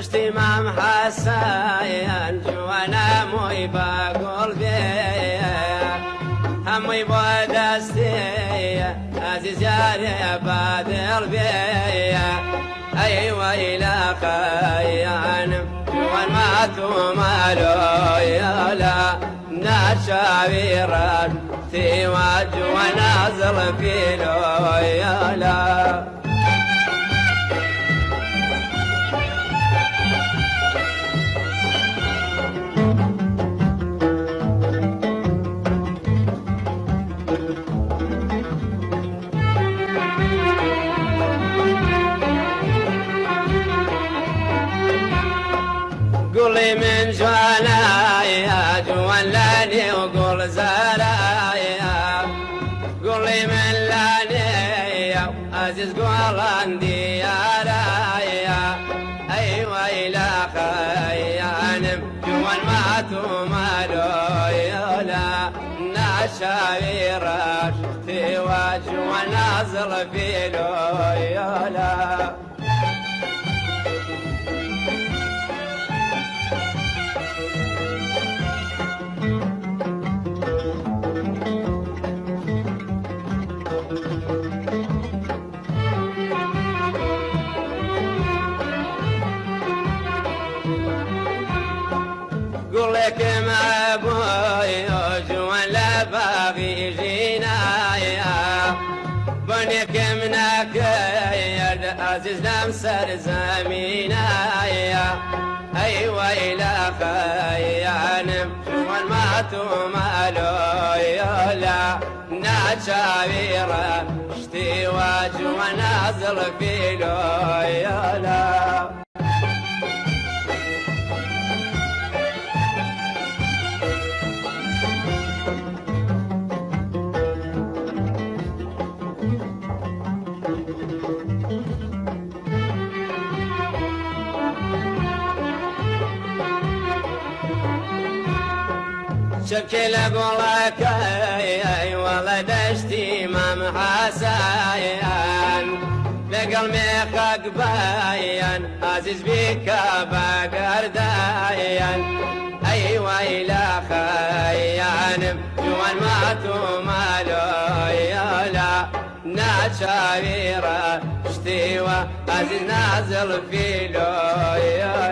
شتي مام حساين جوانا موي باقول بيا همي بودستي عزيز يا بادر بيا أيوة إلى خيان جوان ما تمالو يلا ناشاويران تيواج ونازل فيلو يلا قولي من جوانا جوان لاني وقول زرايا قولي من لاني عزيز قول عندي رايا أيوة إلى خيان جوان ما تمالو يلا ناشاويرا شفتي وجوان نازل فيلو يلا قول لك ما ابوي جوان لا باغي يجينا يا بنيك منك يا عزيز لمسر زمينا يا ايوه الى خيان جوان ما تمالو يلا ناشاويرا شتي وجوان نازل فيلو يلا شكل قولك اي والله دشتي ما محاسايان لقل ميخك باين عزيز بيك باقر داين ايوه الى خيان جوان ما تمالو يلا ناشاويرا شتيوه عزيز نازل فيلو يلا